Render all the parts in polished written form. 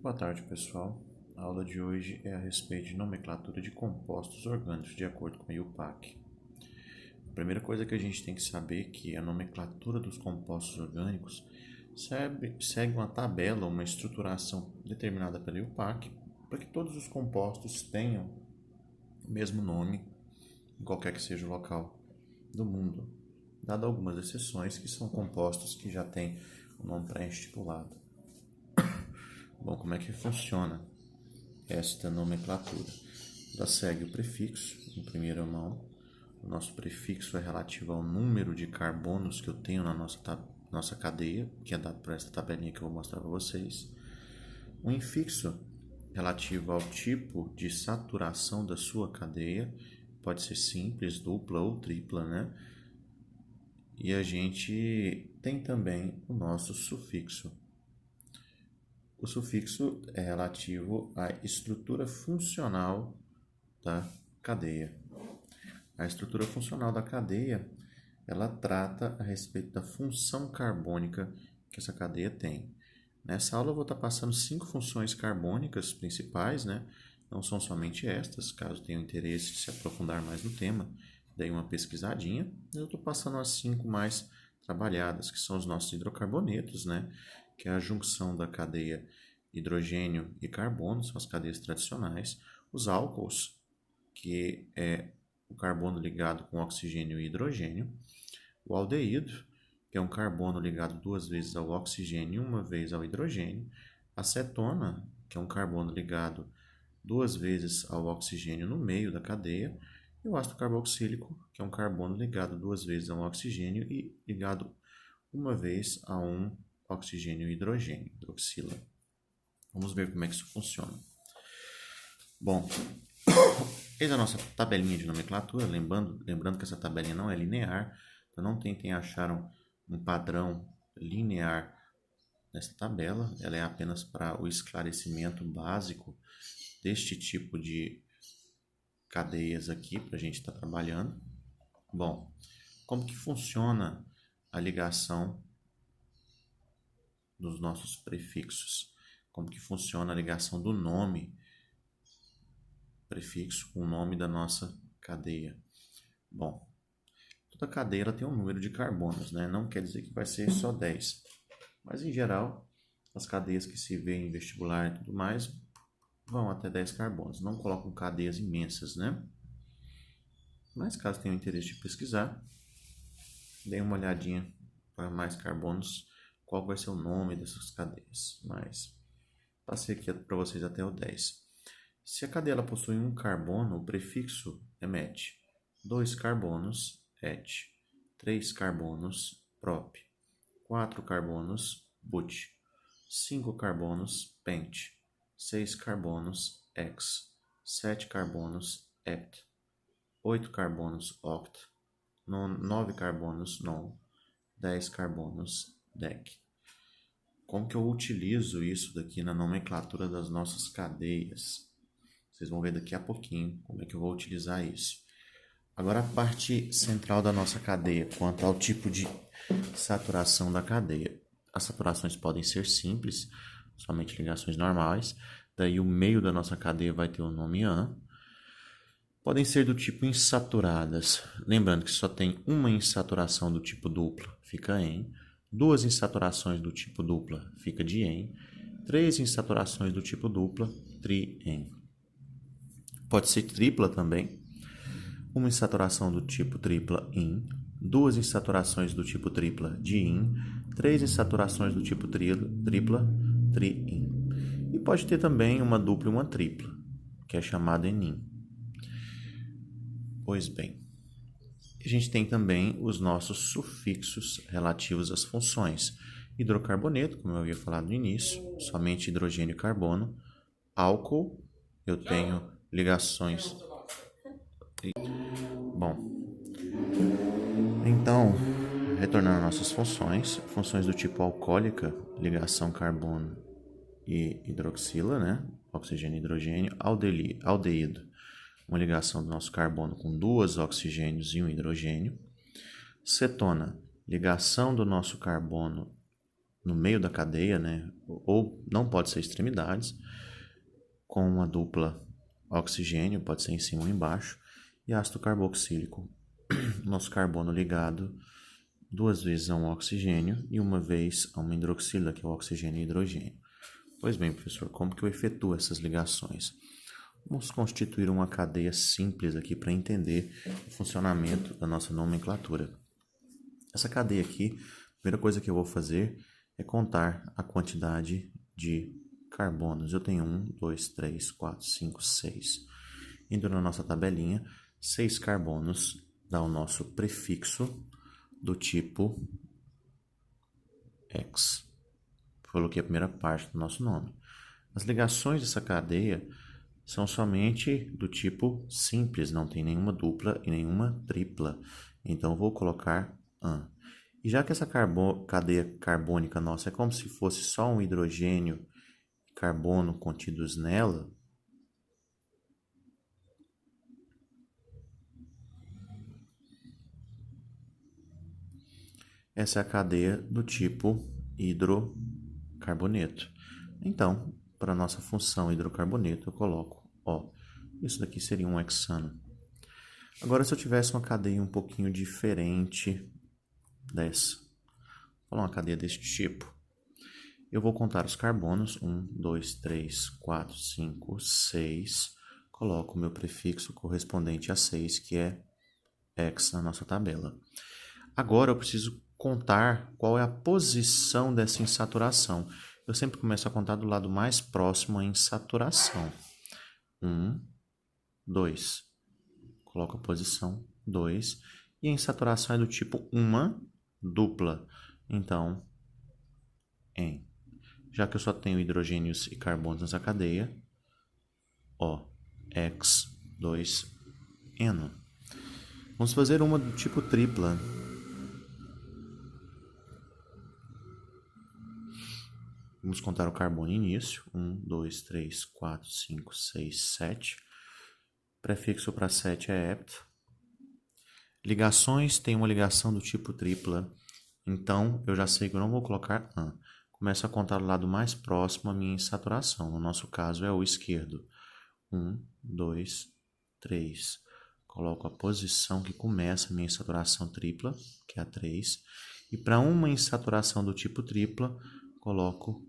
Boa tarde, pessoal. A aula de hoje é a respeito de nomenclatura de compostos orgânicos de acordo com a IUPAC. A primeira coisa que a gente tem que saber é que a nomenclatura dos compostos orgânicos segue uma tabela, uma estruturação determinada pela IUPAC para que todos os compostos tenham o mesmo nome em qualquer que seja o local do mundo, dado algumas exceções que são compostos que já têm o nome pré-estipulado. Bom, como é que funciona esta nomenclatura? Ela segue o prefixo em primeira mão. O nosso prefixo é relativo ao número de carbonos que eu tenho na nossa cadeia, que é dado por esta tabelinha que eu vou mostrar para vocês. O infixo relativo ao tipo de saturação da sua cadeia, pode ser simples, dupla ou tripla, né? E a gente tem também o nosso sufixo. O sufixo é relativo à estrutura funcional da cadeia. A estrutura funcional da cadeia, ela trata a respeito da função carbônica que essa cadeia tem. Nessa aula eu vou estar passando 5 funções carbônicas principais, né? Não são somente estas, caso tenham interesse de se aprofundar mais no tema, dei uma pesquisadinha. Eu estou passando as 5 mais trabalhadas, que são os nossos hidrocarbonetos, né? Que é a junção da cadeia hidrogênio e carbono, são as cadeias tradicionais. Os álcools, que é o carbono ligado com oxigênio e hidrogênio. O aldeído, que é um carbono ligado 2 vezes ao oxigênio e 1 vez ao hidrogênio. A cetona, que é um carbono ligado 2 vezes ao oxigênio no meio da cadeia. E o ácido carboxílico, que é um carbono ligado 2 vezes ao oxigênio e ligado 1 vez a um oxigênio e hidrogênio, hidroxila. Vamos ver como é que isso funciona. Bom, eis a nossa tabelinha de nomenclatura, lembrando que essa tabelinha não é linear, então não tentem achar um padrão linear nessa tabela, ela é apenas para o esclarecimento básico deste tipo de cadeias aqui, para a gente estar trabalhando. Bom, como que funciona a ligação dos nossos prefixos? Como que funciona a ligação do nome prefixo com o nome da nossa cadeia? Bom, toda cadeia ela tem um número de carbonos, né? Não quer dizer que vai ser só 10. Mas, em geral, as cadeias que se vê em vestibular e tudo mais vão até 10 carbonos. Não colocam cadeias imensas, né? Mas, caso tenham interesse de pesquisar, deem uma olhadinha para mais carbonos, qual vai ser o nome dessas cadeias. Mas passei aqui para vocês até o 10. Se a cadeia ela possui um carbono, o prefixo é met. 2 carbonos, et. 3 carbonos, prop. 4 carbonos, but. 5 carbonos, pent. 6 carbonos, ex. 7 carbonos, hept. 8 carbonos, oct. 9 carbonos, non. 10 carbonos, dec. Como que eu utilizo isso daqui na nomenclatura das nossas cadeias? Vocês vão ver daqui a pouquinho como é que eu vou utilizar isso. Agora a parte central da nossa cadeia, quanto ao tipo de saturação da cadeia. As saturações podem ser simples, somente ligações normais. Daí o meio da nossa cadeia vai ter o nome an. Podem ser do tipo insaturadas. Lembrando que só tem uma insaturação do tipo dupla, fica em. 2 insaturações do tipo dupla, fica de en. 3 insaturações do tipo dupla, tri-en. Pode ser tripla também. 1 insaturação do tipo tripla, in. 2 insaturações do tipo tripla, di-in. 3 insaturações do tipo tripla, tri-in. E pode ter também uma dupla e uma tripla, que é chamada enin. Pois bem, a gente tem também os nossos sufixos relativos às funções. Hidrocarboneto, como eu havia falado no início, somente hidrogênio e carbono. Álcool, eu tenho ligações. Bom, então, retornando às nossas funções do tipo alcoólica, ligação carbono e hidroxila, né? Oxigênio e hidrogênio. Aldeído, uma ligação do nosso carbono com 2 oxigênios e um hidrogênio. Cetona, ligação do nosso carbono no meio da cadeia, né? Ou não pode ser extremidades, com uma dupla oxigênio, pode ser em cima ou embaixo, e ácido carboxílico, nosso carbono ligado 2 vezes a um oxigênio e uma vez a uma hidroxila, que é o oxigênio e hidrogênio. Pois bem, professor, como que eu efetuo essas ligações? Vamos constituir uma cadeia simples aqui para entender o funcionamento da nossa nomenclatura. Essa cadeia aqui, a primeira coisa que eu vou fazer é contar a quantidade de carbonos. Eu tenho 1, 2, 3, 4, 5, 6. Indo na nossa tabelinha, 6 carbonos dá o nosso prefixo do tipo X. Coloquei a primeira parte do nosso nome. As ligações dessa cadeia são somente do tipo simples, não tem nenhuma dupla e nenhuma tripla. Então, vou colocar AN. E já que essa cadeia carbônica nossa é como se fosse só um hidrogênio e carbono contidos nela, essa é a cadeia do tipo hidrocarboneto. Então, para a nossa função hidrocarboneto, eu coloco O. Isso daqui seria um hexano. Agora, se eu tivesse uma cadeia um pouquinho diferente dessa, vou falar uma cadeia desse tipo, eu vou contar os carbonos, 1, 2, 3, 4, 5, 6, coloco o meu prefixo correspondente a 6, que é X na nossa tabela. Agora eu preciso contar qual é a posição dessa insaturação. Eu sempre começo a contar do lado mais próximo à insaturação. 1, 2. Coloco a posição 2. E a insaturação é do tipo uma dupla. Então, em. Já que eu só tenho hidrogênios e carbonos nessa cadeia, O, X, 2, N. Vamos fazer uma do tipo tripla. Vamos contar o carbono início. 1, 2, 3, 4, 5, 6, 7. Prefixo para 7 é hepto. Ligações tem uma ligação do tipo tripla. Então, eu já sei que eu não vou colocar AN. Começo a contar o lado mais próximo à minha insaturação. No nosso caso, é o esquerdo. 1, 2, 3. Coloco a posição que começa a minha insaturação tripla, que é a 3. E para uma insaturação do tipo tripla, coloco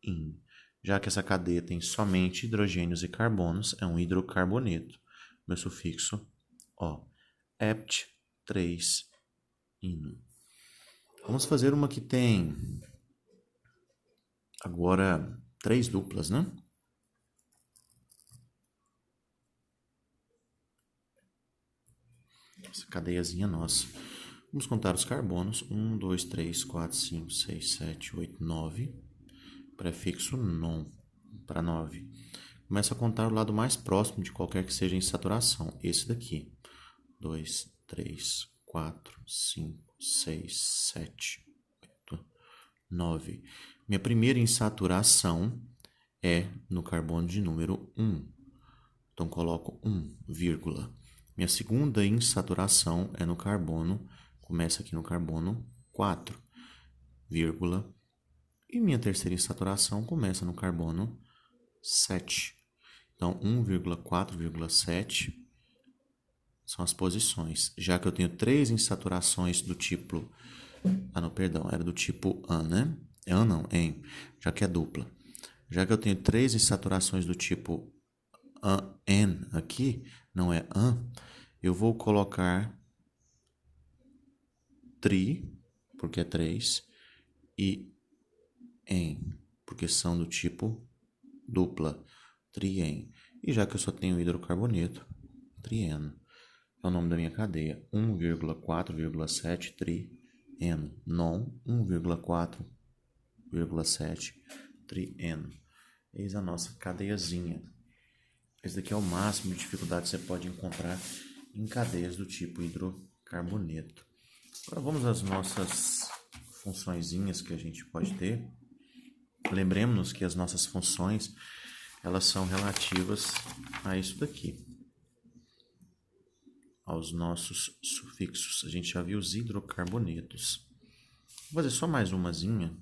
IN. Já que essa cadeia tem somente hidrogênios e carbonos, é um hidrocarboneto. Meu sufixo O. Hept 3 IN. Vamos fazer uma que tem agora 3 duplas, né? Essa cadeiazinha nossa. Vamos contar os carbonos. 1, 2, 3, 4, 5, 6, 7, 8, 9. Prefixo NON para 9. Começa a contar o lado mais próximo de qualquer que seja a insaturação. Esse daqui. 2, 3, 4, 5, 6, 7, 8, 9. Minha primeira insaturação é no carbono de número 1. Então, coloco 1, vírgula. Minha segunda insaturação é no carbono, começa aqui no carbono 4, vírgula. E minha terceira insaturação começa no carbono 7. Então, 1,4,7 são as posições. Já que eu tenho 3 insaturações do tipo... Ah, não, perdão, era do tipo AN, né? AN não, EN, já que é dupla. Já que eu tenho 3 insaturações do tipo AN aqui, não é AN, eu vou colocar tri, porque é 3, e EN, porque são do tipo dupla, trien. E já que eu só tenho hidrocarboneto, trieno. É o nome da minha cadeia, 1,4,7 tri N, non 1,4,7 tri-N. Eis a nossa cadeiazinha. Esse daqui é o máximo de dificuldade que você pode encontrar em cadeias do tipo hidrocarboneto. Agora vamos às nossas funçõezinhas que a gente pode ter. Lembremos-nos que as nossas funções, elas são relativas a isso daqui, aos nossos sufixos. A gente já viu os hidrocarbonetos. Vou fazer só mais umazinha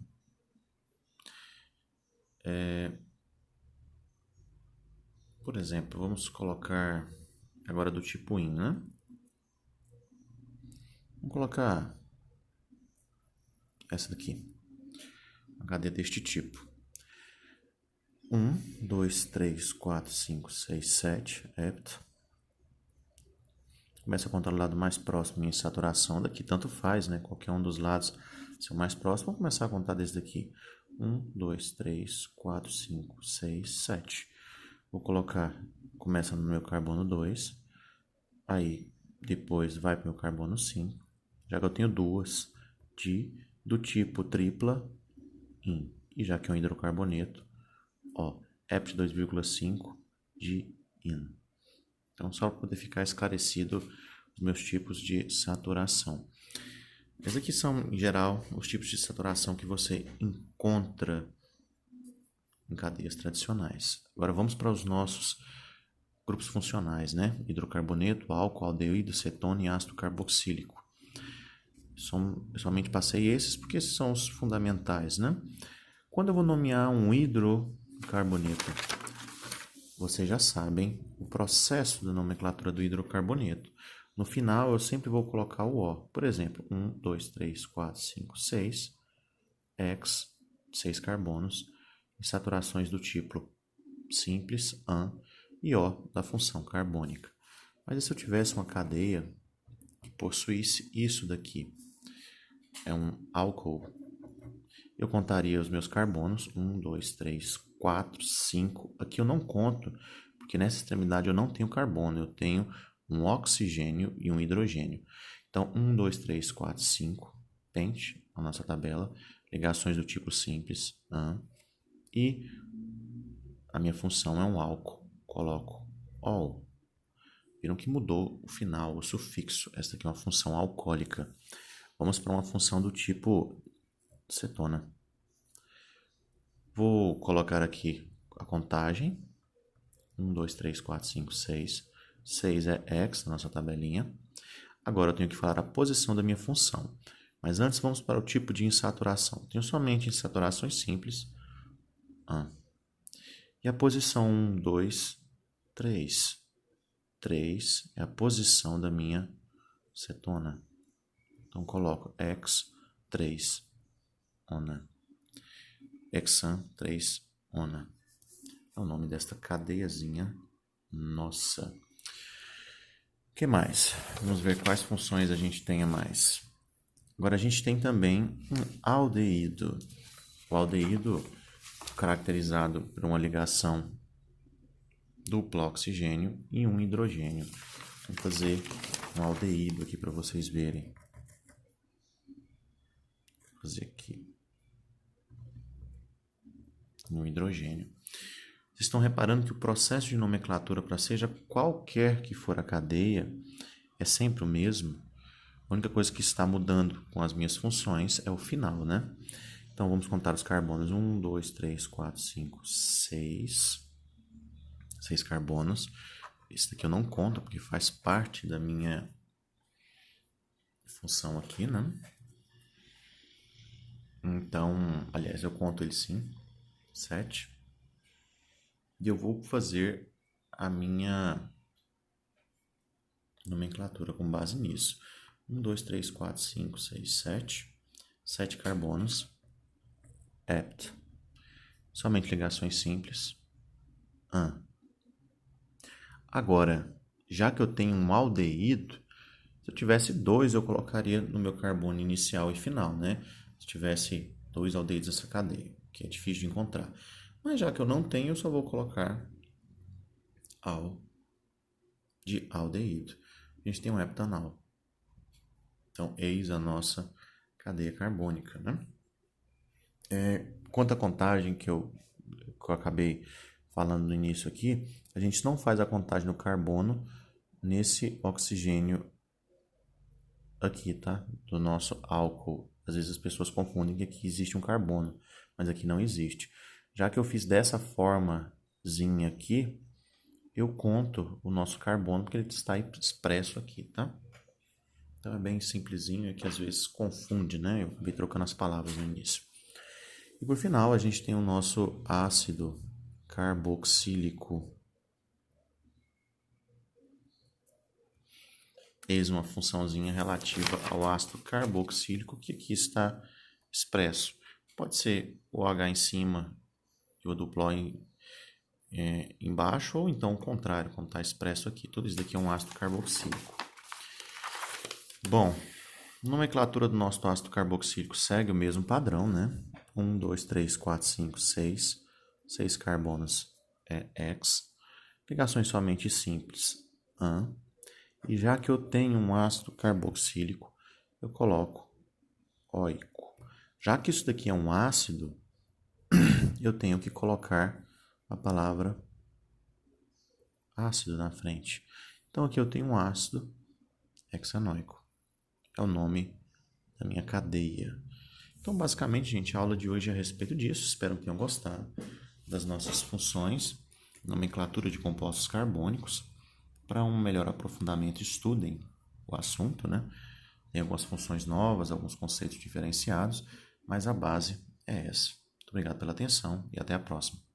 Por exemplo, vamos colocar agora do tipo IN, né? Vamos colocar essa daqui, uma cadeia deste tipo. 1, 2, 3, 4, 5, 6, 7, hept. Começa a contar o lado mais próximo em saturação daqui, tanto faz, né? Qualquer um dos lados ser o mais próximo. Vamos começar a contar desde aqui. 1, 2, 3, 4, 5, 6, 7. Vou colocar, começa no meu carbono 2, aí depois vai para o meu carbono 5, já que eu tenho duas do tipo tripla IN, e já que é um hidrocarboneto, ó, hept 2,5 de IN. Então, só para poder ficar esclarecido os meus tipos de saturação. Esses aqui são, em geral, os tipos de saturação que você encontra em cadeias tradicionais. Agora vamos para os nossos grupos funcionais, né? Hidrocarboneto, álcool, aldeído, cetona e ácido carboxílico. Eu somente passei esses porque esses são os fundamentais, né? Quando eu vou nomear um hidrocarboneto, vocês já sabem o processo da nomenclatura do hidrocarboneto. No final, eu sempre vou colocar o O. Por exemplo, 1, 2, 3, 4, 5, 6, X, 6 carbonos, e saturações do tipo simples, AN, e O da função carbônica. Mas e se eu tivesse uma cadeia que possuísse isso daqui? É um álcool. Eu contaria os meus carbonos, 1, 2, 3, 4, 5. Aqui eu não conto, porque nessa extremidade eu não tenho carbono, eu tenho um oxigênio e um hidrogênio. Então, 1, 2, 3, 4, 5, pente, a nossa tabela, ligações do tipo simples, AN, e a minha função é um álcool, coloco ol. Viram que mudou o final, o sufixo, essa aqui é uma função alcoólica. Vamos para uma função do tipo cetona. Vou colocar aqui a contagem. 1, 2, 3, 4, 5, 6. 6 é X na nossa tabelinha. Agora eu tenho que falar a posição da minha função. Mas antes vamos para o tipo de insaturação. Tenho somente insaturações simples. E a posição 1, 2, 3. 3 é a posição da minha cetona. Então coloco X, 3, ona. Hexan 3, ona. É o nome desta cadeiazinha nossa. O que mais? Vamos ver quais funções a gente tem a mais. Agora a gente tem também um aldeído. O aldeído, caracterizado por uma ligação dupla oxigênio e um hidrogênio. Vou fazer um aldeído aqui para vocês verem. Vou fazer aqui um hidrogênio. Vocês estão reparando que o processo de nomenclatura, para seja qualquer que for a cadeia, é sempre o mesmo. A única coisa que está mudando com as minhas funções é o final, né? Então, vamos contar os carbonos. 1, 2, 3, 4, 5, 6. 6 carbonos. Esse daqui eu não conto, porque faz parte da minha função aqui, né? Então, aliás, eu conto ele sim. 7. E eu vou fazer a minha nomenclatura com base nisso. 1, 2, 3, 4, 5, 6, 7. 7 carbonos. Hept. Somente ligações simples. AN. Agora, já que eu tenho um aldeído, se eu tivesse 2, eu colocaria no meu carbono inicial e final, né? Se tivesse 2 aldeídos nessa cadeia, que é difícil de encontrar. Mas já que eu não tenho, eu só vou colocar al de aldeído. A gente tem um heptanal. Então, eis a nossa cadeia carbônica, né? Quanto à contagem que eu acabei falando no início aqui, a gente não faz a contagem do carbono nesse oxigênio aqui, tá? Do nosso álcool. Às vezes as pessoas confundem que aqui existe um carbono, mas aqui não existe. Já que eu fiz dessa formazinha aqui, eu conto o nosso carbono, porque ele está expresso aqui, tá? Então é bem simplesinho, é que às vezes confunde, né? Eu acabei trocando as palavras no início. E por final, a gente tem o nosso ácido carboxílico. Eis uma funçãozinha relativa ao ácido carboxílico que aqui está expresso. Pode ser o H em cima e o duplo O embaixo, ou então o contrário, como está expresso aqui. Tudo isso daqui é um ácido carboxílico. Bom, a nomenclatura do nosso ácido carboxílico segue o mesmo padrão, né? 1, 2, 3, 4, 5, 6. 6 carbonos é X. Ligações somente simples, AN. E já que eu tenho um ácido carboxílico, eu coloco óico. Já que isso daqui é um ácido, eu tenho que colocar a palavra ácido na frente. Então aqui eu tenho um ácido hexanoico. É o nome da minha cadeia. Então basicamente, gente, a aula de hoje é a respeito disso. Espero que tenham gostado das nossas funções, nomenclatura de compostos carbônicos. Para um melhor aprofundamento, estudem o assunto, né? Tem algumas funções novas, alguns conceitos diferenciados, mas a base é essa. Muito obrigado pela atenção e até a próxima.